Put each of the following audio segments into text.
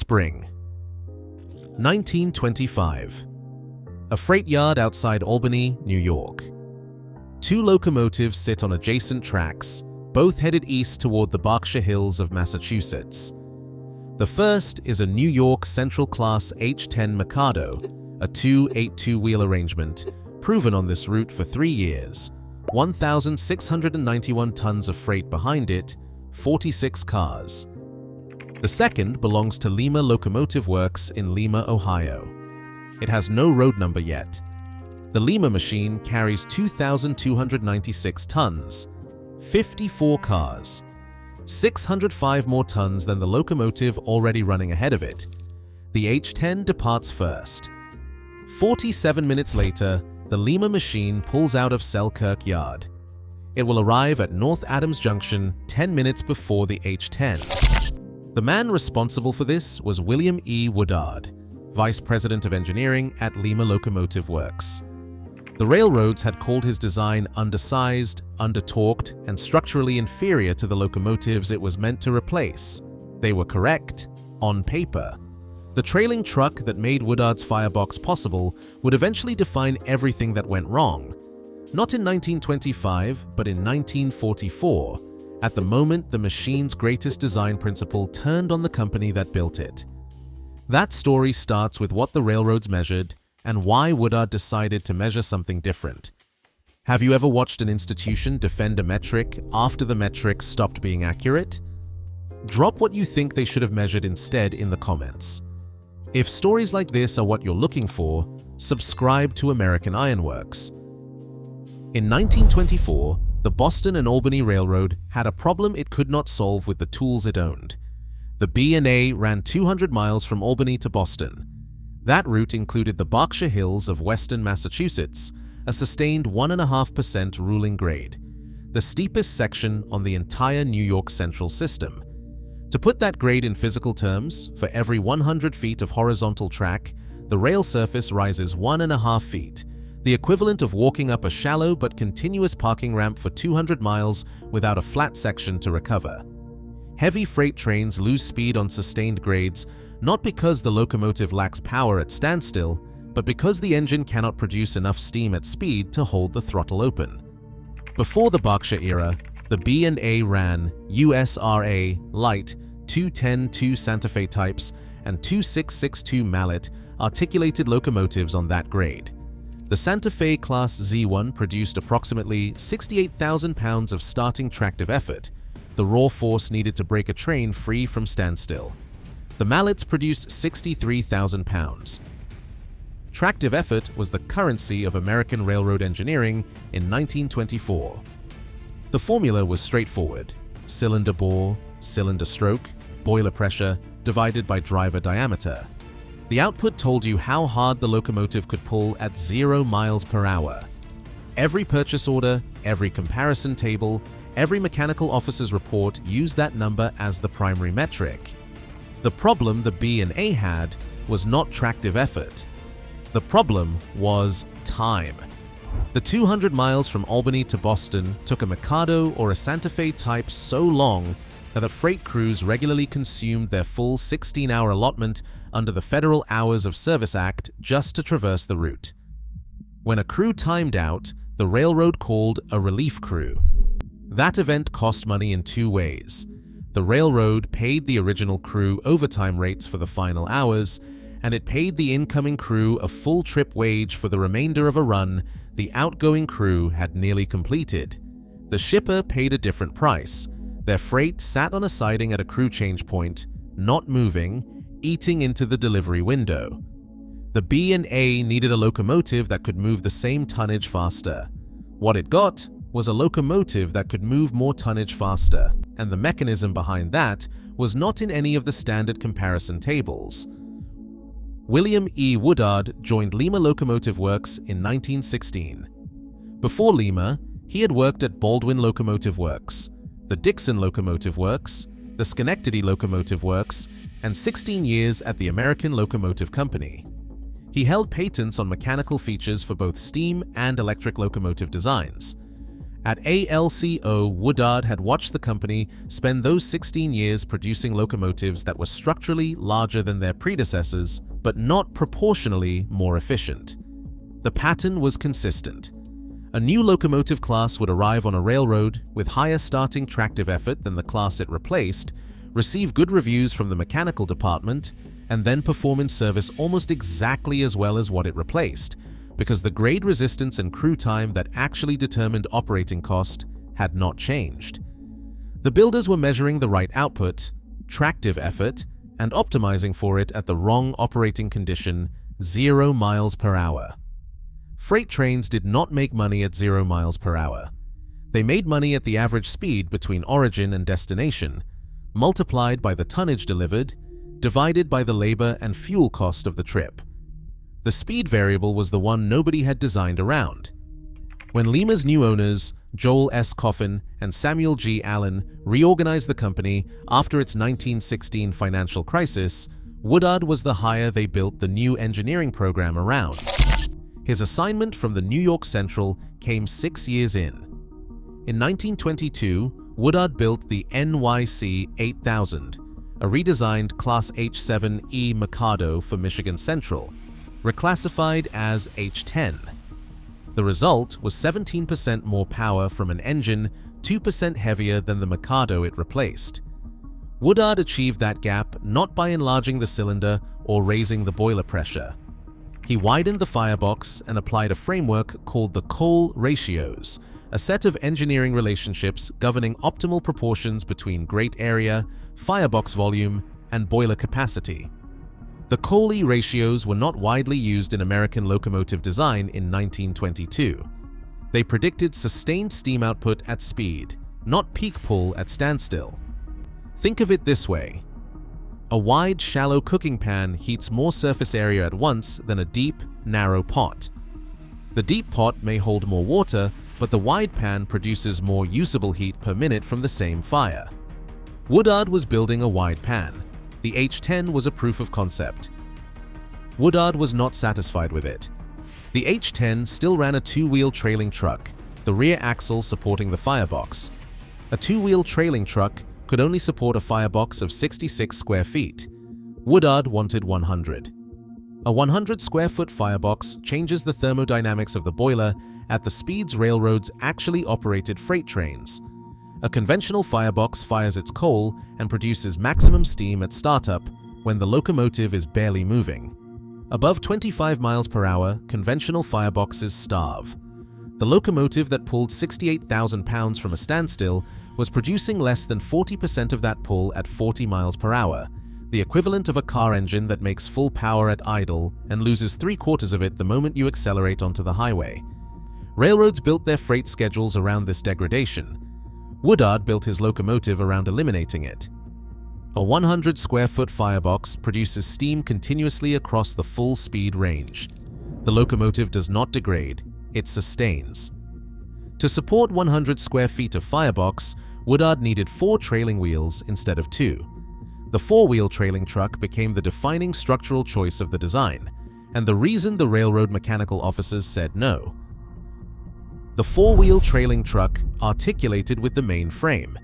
Spring 1925. A freight yard outside Albany, New York. Two locomotives sit on adjacent tracks, both headed east toward the Berkshire Hills of Massachusetts. The first is a New York Central Class H-10 Mikado, a 2-8-2-wheel arrangement, proven on this route for 3 years, 1,691 tons of freight behind it, 46 cars. The second belongs to Lima Locomotive Works in Lima, Ohio. It has no road number yet. The Lima machine carries 2,296 tons, 54 cars, 605 more tons than the locomotive already running ahead of it. The H-10 departs first. 47 minutes later, the Lima machine pulls out of Selkirk yard. It will arrive at North Adams Junction 10 minutes before the H-10. The man responsible for this was William E. Woodard, Vice President of Engineering at Lima Locomotive Works. The railroads had called his design undersized, undertorqued, and structurally inferior to the locomotives it was meant to replace. They were correct, on paper. The trailing truck that made Woodard's firebox possible would eventually define everything that went wrong. Not in 1925, but in 1944, at the moment the machine's greatest design principle turned on the company that built it. That story starts with what the railroads measured and why Woodard decided to measure something different. Have you ever watched an institution defend a metric after the metric stopped being accurate? Drop what you think they should have measured instead in the comments. If stories like this are what you're looking for, subscribe to American Iron Works. In 1924, the Boston and Albany Railroad had a problem it could not solve with the tools it owned. The B&A ran 200 miles from Albany to Boston. That route included the Berkshire Hills of western Massachusetts, a sustained 1.5% ruling grade, the steepest section on the entire New York Central system. To put that grade in physical terms, for every 100 feet of horizontal track, the rail surface rises 1.5 feet, the equivalent of walking up a shallow but continuous parking ramp for 200 miles without a flat section to recover. Heavy freight trains lose speed on sustained grades, not because the locomotive lacks power at standstill, but because the engine cannot produce enough steam at speed to hold the throttle open. Before the Berkshire era, the B&A ran USRA Light 210-2 Santa Fe types and 2662 Mallet articulated locomotives on that grade. The Santa Fe Class Z1 produced approximately 68,000 pounds of starting tractive effort, the raw force needed to break a train free from standstill. The Mallets produced 63,000 pounds. Tractive effort was the currency of American railroad engineering in 1924. The formula was straightforward: cylinder bore, cylinder stroke, boiler pressure, divided by driver diameter. The output told you how hard the locomotive could pull at 0 miles per hour. Every purchase order, every comparison table, every mechanical officer's report used that number as the primary metric. The problem the B&A had was not tractive effort. The problem was time. The 200 miles from Albany to Boston took a Mikado or a Santa Fe type so long that the freight crews regularly consumed their full 16-hour allotment under the Federal Hours of Service Act just to traverse the route. When a crew timed out, the railroad called a relief crew. That event cost money in 2 ways. The railroad paid the original crew overtime rates for the final hours, and it paid the incoming crew a full trip wage for the remainder of a run the outgoing crew had nearly completed. The shipper paid a different price. Their freight sat on a siding at a crew change point, not moving, eating into the delivery window. The B&A needed a locomotive that could move the same tonnage faster. What it got was a locomotive that could move more tonnage faster, and the mechanism behind that was not in any of the standard comparison tables. William E. Woodard joined Lima Locomotive Works in 1916. Before Lima, he had worked at Baldwin Locomotive Works, the Dixon Locomotive Works, the Schenectady Locomotive Works, and 16 years at the American Locomotive Company. He held patents on mechanical features for both steam and electric locomotive designs. At ALCO, Woodard had watched the company spend those 16 years producing locomotives that were structurally larger than their predecessors, but not proportionally more efficient. The pattern was consistent. A new locomotive class would arrive on a railroad with higher starting tractive effort than the class it replaced, receive good reviews from the mechanical department, and then perform in service almost exactly as well as what it replaced, because the grade resistance and crew time that actually determined operating cost had not changed. The builders were measuring the right output, tractive effort, and optimizing for it at the wrong operating condition, 0 miles per hour. Freight trains did not make money at 0 miles per hour. They made money at the average speed between origin and destination, multiplied by the tonnage delivered, divided by the labor and fuel cost of the trip. The speed variable was the one nobody had designed around. When Lima's new owners, Joel S. Coffin and Samuel G. Allen, reorganized the company after its 1916 financial crisis, Woodard was the hire they built the new engineering program around. His assignment from the New York Central came 6 years in. In 1922, Woodard built the NYC 8000, a redesigned Class H7E Mikado for Michigan Central, reclassified as H10. The result was 17% more power from an engine 2% heavier than the Mikado it replaced. Woodard achieved that gap not by enlarging the cylinder or raising the boiler pressure. He widened the firebox and applied a framework called the Cole ratios, a set of engineering relationships governing optimal proportions between grate area, firebox volume, and boiler capacity. The Cole ratios were not widely used in American locomotive design in 1922. They predicted sustained steam output at speed, not peak pull at standstill. Think of it this way. A wide, shallow cooking pan heats more surface area at once than a deep, narrow pot. The deep pot may hold more water, but the wide pan produces more usable heat per minute from the same fire. Woodard was building a wide pan. The H10 was a proof of concept. Woodard was not satisfied with it. The H10 still ran a two-wheel trailing truck, the rear axle supporting the firebox. A two-wheel trailing truck could only support a firebox of 66 square feet. Woodard wanted 100. A 100-square-foot firebox changes the thermodynamics of the boiler at the speeds railroads actually operated freight trains. A conventional firebox fires its coal and produces maximum steam at startup when the locomotive is barely moving. Above 25 miles per hour, conventional fireboxes starve. The locomotive that pulled 68,000 pounds from a standstill was producing less than 40% of that pull at 40 miles per hour, the equivalent of a car engine that makes full power at idle and loses 3/4 of it the moment you accelerate onto the highway. Railroads built their freight schedules around this degradation. Woodard built his locomotive around eliminating it. A 100-square-foot firebox produces steam continuously across the full speed range. The locomotive does not degrade, it sustains. To support 100 square feet of firebox, Woodard needed 4 trailing wheels instead of 2. The 4-wheel trailing truck became the defining structural choice of the design, and the reason the railroad mechanical officers said no. The 4-wheel trailing truck articulated with the main frame.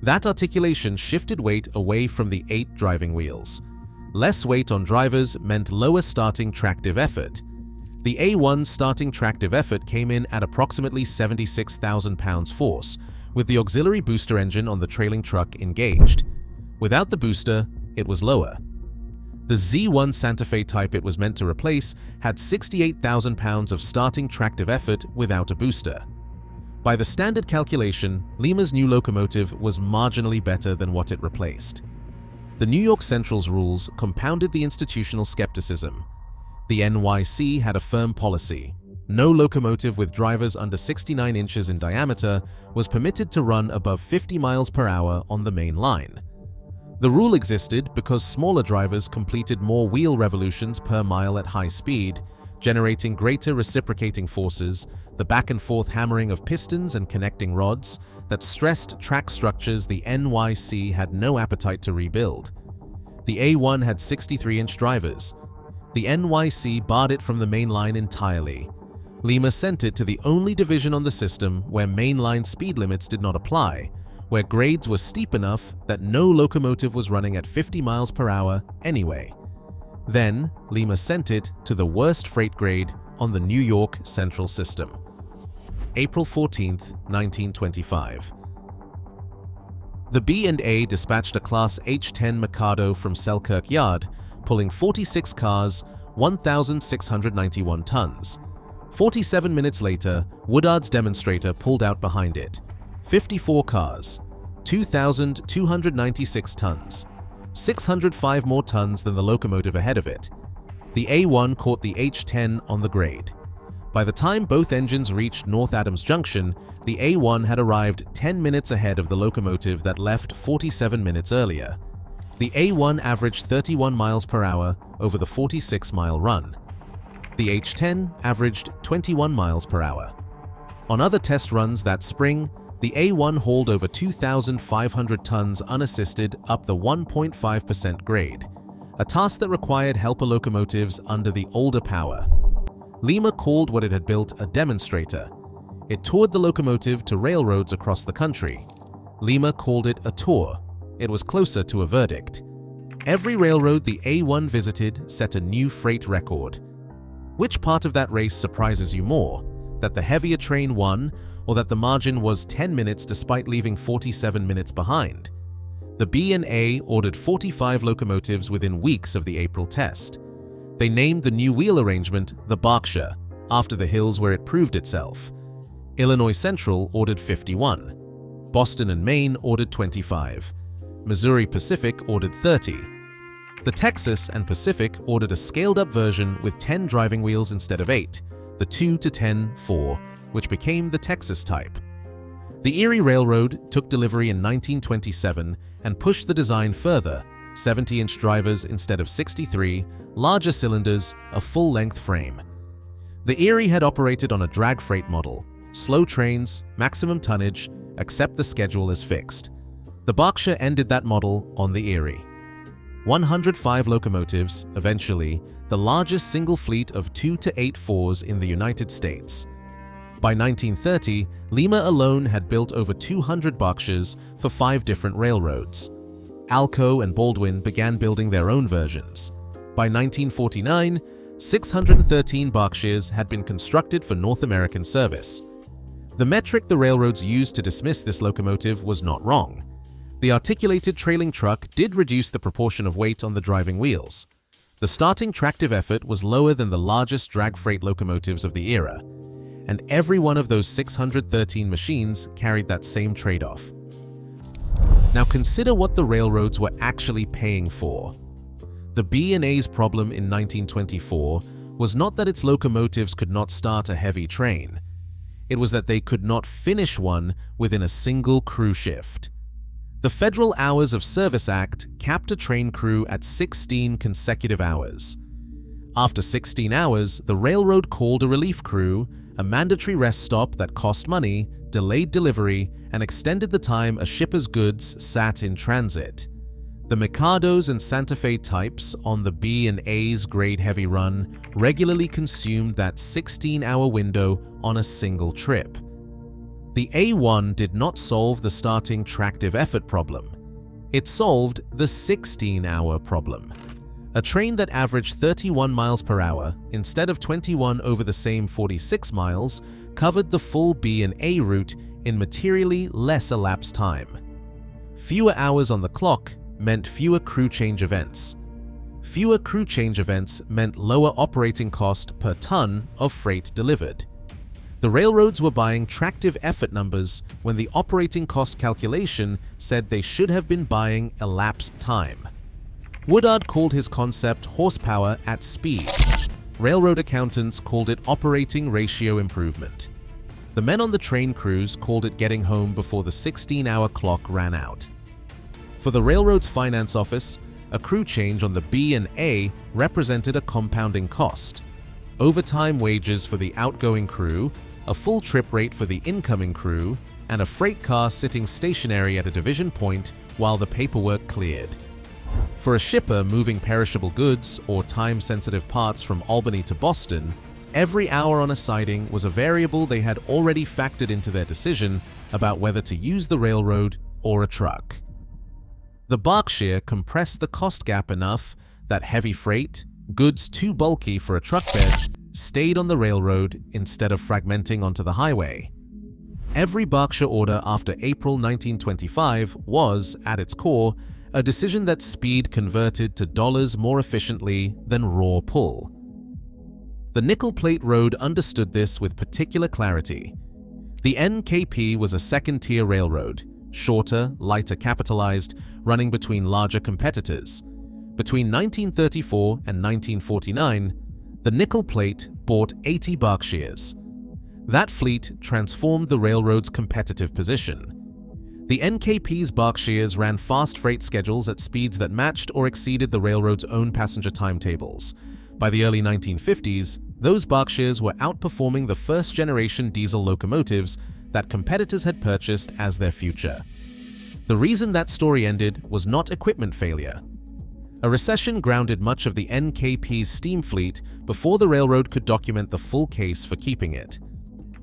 That articulation shifted weight away from the 8 driving wheels. Less weight on drivers meant lower starting tractive effort. The A1 starting tractive effort came in at approximately 76,000 pounds force, with the auxiliary booster engine on the trailing truck engaged. Without the booster, it was lower. The Z1 Santa Fe type it was meant to replace had 68,000 pounds of starting tractive effort without a booster. By the standard calculation, Lima's new locomotive was marginally better than what it replaced. The New York Central's rules compounded the institutional skepticism. The NYC had a firm policy. No locomotive with drivers under 69 inches in diameter was permitted to run above 50 miles per hour on the main line. The rule existed because smaller drivers completed more wheel revolutions per mile at high speed, generating greater reciprocating forces, the back-and-forth hammering of pistons and connecting rods that stressed track structures the NYC had no appetite to rebuild. The A1 had 63-inch drivers. The NYC barred it from the main line entirely. Lima sent it to the only division on the system where mainline speed limits did not apply, where grades were steep enough that no locomotive was running at 50 miles per hour anyway. Then, Lima sent it to the worst freight grade on the New York Central System. April 14, 1925. The B&A dispatched a Class H-10 Mikado from Selkirk Yard, pulling 46 cars, 1,691 tons. 47 minutes later, Woodard's demonstrator pulled out behind it. 54 cars, 2,296 tons, 605 more tons than the locomotive ahead of it. The A1 caught the H-10 on the grade. By the time both engines reached North Adams Junction, the A1 had arrived 10 minutes ahead of the locomotive that left 47 minutes earlier. The A1 averaged 31 miles per hour over the 46-mile run. The H-10 averaged 21 miles per hour. On other test runs that spring, the A1 hauled over 2,500 tons unassisted up the 1.5% grade, a task that required helper locomotives under the older power. Lima called what it had built a demonstrator. It toured the locomotive to railroads across the country. Lima called it a tour. It was closer to a verdict. Every railroad the A1 visited set a new freight record. Which part of that race surprises you more? That the heavier train won, or that the margin was 10 minutes despite leaving 47 minutes behind? The B&A ordered 45 locomotives within weeks of the April test. They named the new wheel arrangement the Berkshire, after the hills where it proved itself. Illinois Central ordered 51. Boston and Maine ordered 25. Missouri Pacific ordered 30. The Texas and Pacific ordered a scaled-up version with 10 driving wheels instead of 8, the 2-to-10-4, which became the Texas type. The Erie Railroad took delivery in 1927 and pushed the design further, 70-inch drivers instead of 63, larger cylinders, a full-length frame. The Erie had operated on a drag freight model, slow trains, maximum tonnage, except the schedule is fixed. The Berkshire ended that model on the Erie. 105 locomotives, eventually, the largest single fleet of 2-to-8-4s in the United States. By 1930, Lima alone had built over 200 Berkshires for 5 different railroads. Alco and Baldwin began building their own versions. By 1949, 613 Berkshires had been constructed for North American service. The metric the railroads used to dismiss this locomotive was not wrong. The articulated trailing truck did reduce the proportion of weight on the driving wheels. The starting tractive effort was lower than the largest drag freight locomotives of the era, and every one of those 613 machines carried that same trade-off. Now consider what the railroads were actually paying for. The B&A's problem in 1924 was not that its locomotives could not start a heavy train. It was that they could not finish one within a single crew shift. The Federal Hours of Service Act capped a train crew at 16 consecutive hours. After 16 hours, the railroad called a relief crew, a mandatory rest stop that cost money, delayed delivery, and extended the time a shipper's goods sat in transit. The Mikados and Santa Fe types on the B&A's grade-heavy run regularly consumed that 16-hour window on a single trip. The A1 did not solve the starting tractive effort problem. It solved the 16-hour problem. A train that averaged 31 miles per hour instead of 21 over the same 46 miles covered the full B&A route in materially less elapsed time. Fewer hours on the clock meant fewer crew change events. Fewer crew change events meant lower operating cost per ton of freight delivered. The railroads were buying tractive effort numbers when the operating cost calculation said they should have been buying elapsed time. Woodard called his concept horsepower at speed. Railroad accountants called it operating ratio improvement. The men on the train crews called it getting home before the 16-hour clock ran out. For the railroad's finance office, a crew change on the B&A represented a compounding cost. Overtime wages for the outgoing crew, a full trip rate for the incoming crew, and a freight car sitting stationary at a division point while the paperwork cleared. For a shipper moving perishable goods or time-sensitive parts from Albany to Boston, Every hour on a siding was a variable they had already factored into their decision about whether to use the railroad or a truck. The Berkshire compressed the cost gap enough that heavy freight, goods too bulky for a truck bed, stayed on the railroad instead of fragmenting onto the highway. Every Berkshire order after April 1925 was, at its core, a decision that speed converted to dollars more efficiently than raw pull. The Nickel Plate Road understood this with particular clarity. The NKP was a second-tier railroad, shorter, lighter capitalized, running between larger competitors. Between 1934 and 1949, the Nickel Plate bought 80 Berkshires. That fleet transformed the railroad's competitive position. The NKP's Berkshires ran fast freight schedules at speeds that matched or exceeded the railroad's own passenger timetables. By the early 1950s, those Berkshires were outperforming the first-generation diesel locomotives that competitors had purchased as their future. The reason that story ended was not equipment failure. A recession grounded much of the NKP's steam fleet before the railroad could document the full case for keeping it.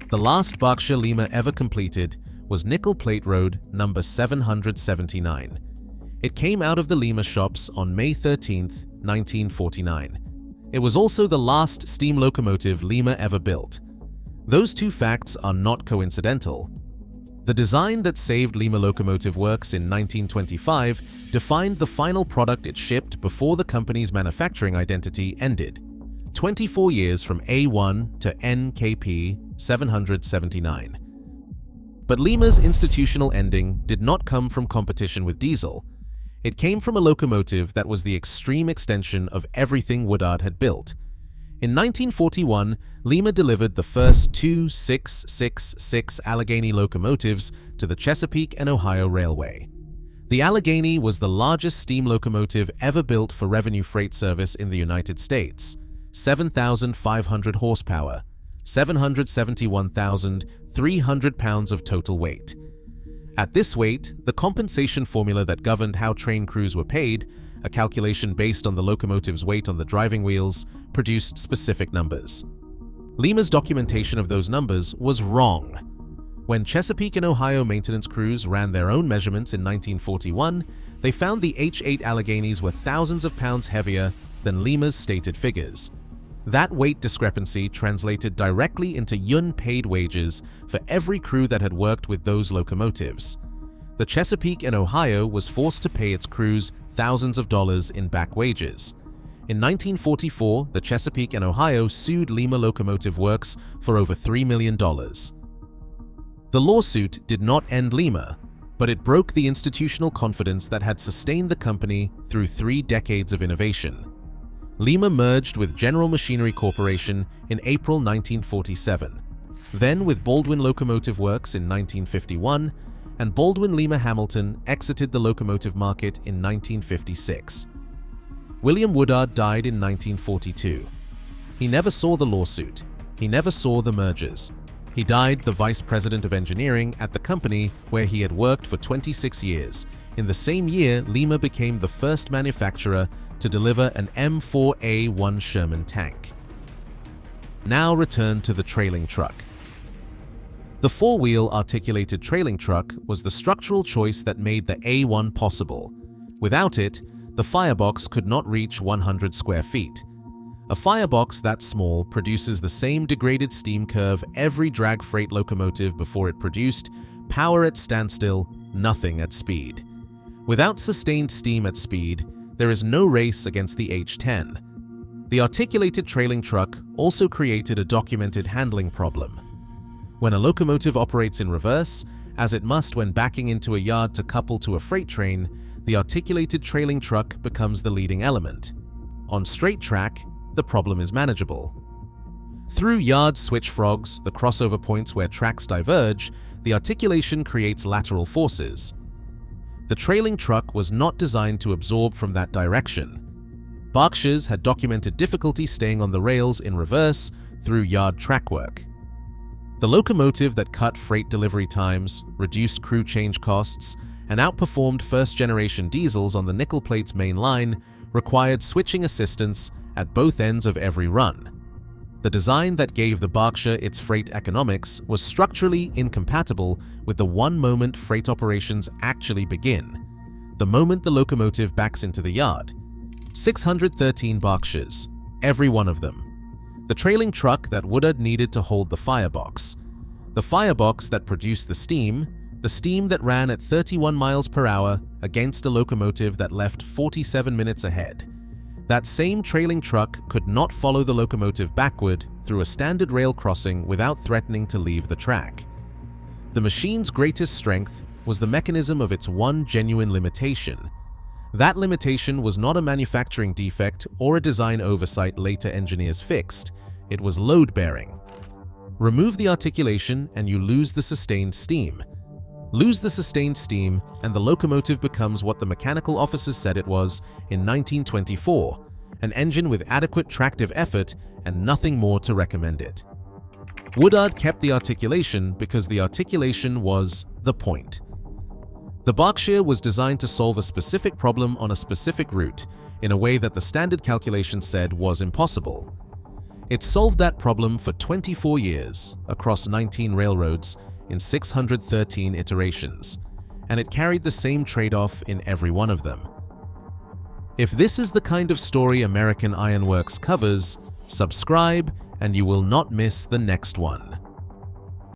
The last Berkshire Lima ever completed was Nickel Plate Road number 779. It came out of the Lima shops on May 13, 1949. It was also the last steam locomotive Lima ever built. Those two facts are not coincidental. The design that saved Lima Locomotive Works in 1925 defined the final product it shipped before the company's manufacturing identity ended, 24 years from A1 to NKP 779. But Lima's institutional ending did not come from competition with diesel. It came from a locomotive that was the extreme extension of everything Woodard had built. In 1941, Lima delivered the first two 666 Allegheny locomotives to the Chesapeake and Ohio Railway. The Allegheny was the largest steam locomotive ever built for revenue freight service in the United States, 7,500 horsepower, 771,300 pounds of total weight. At this weight, the compensation formula that governed how train crews were paid, a calculation based on the locomotive's weight on the driving wheels, produced specific numbers. Lima's documentation of those numbers was wrong. When Chesapeake and Ohio maintenance crews ran their own measurements in 1941, they found the H8 Alleghenies were thousands of pounds heavier than Lima's stated figures. That weight discrepancy translated directly into paid wages for every crew that had worked with those locomotives. The Chesapeake and Ohio was forced to pay its crews thousands of dollars in back wages. In 1944, the Chesapeake and Ohio sued Lima Locomotive Works for over $3 million. The lawsuit did not end Lima, but it broke the institutional confidence that had sustained the company through 3 decades of innovation. Lima merged with General Machinery Corporation in April 1947, then with Baldwin Locomotive Works in 1951, and Baldwin Lima Hamilton exited the locomotive market in 1956. William Woodard died in 1942. He never saw the lawsuit. He never saw the mergers. He died the vice president of engineering at the company where he had worked for 26 years. In the same year, Lima became the first manufacturer to deliver an M4A1 Sherman tank. Now return to the trailing truck. The 4-wheel articulated trailing truck was the structural choice that made the A1 possible. Without it, the firebox could not reach 100 square feet. A firebox that small produces the same degraded steam curve every drag freight locomotive before it produced power at standstill, nothing at speed. Without sustained steam at speed, there is no race against the H10. The articulated trailing truck also created a documented handling problem. When a locomotive operates in reverse, as it must when backing into a yard to couple to a freight train, the articulated trailing truck becomes the leading element. On straight track, the problem is manageable. Through yard switch frogs, the crossover points where tracks diverge, the articulation creates lateral forces. The trailing truck was not designed to absorb from that direction. Berkshires had documented difficulty staying on the rails in reverse through yard track work. The locomotive that cut freight delivery times, reduced crew change costs, and outperformed first-generation diesels on the Nickel Plate's main line required switching assistance at both ends of every run. The design that gave the Berkshire its freight economics was structurally incompatible with the one moment freight operations actually begin, the moment the locomotive backs into the yard. 613 Berkshires, every one of them. The trailing truck that Woodard needed to hold the firebox. The firebox that produced the steam that ran at 31 miles per hour against a locomotive that left 47 minutes ahead. That same trailing truck could not follow the locomotive backward through a standard rail crossing without threatening to leave the track. The machine's greatest strength was the mechanism of its one genuine limitation. That limitation was not a manufacturing defect or a design oversight later engineers fixed. It was load-bearing. Remove the articulation and you lose the sustained steam. Lose the sustained steam and the locomotive becomes what the mechanical officers said it was in 1924, an engine with adequate tractive effort and nothing more to recommend it. Woodard kept the articulation because the articulation was the point. The Berkshire was designed to solve a specific problem on a specific route in a way that the standard calculation said was impossible. It solved that problem for 24 years across 19 railroads in 613 iterations, and it carried the same trade-off in every one of them. If this is the kind of story American Iron Works covers, subscribe and you will not miss the next one.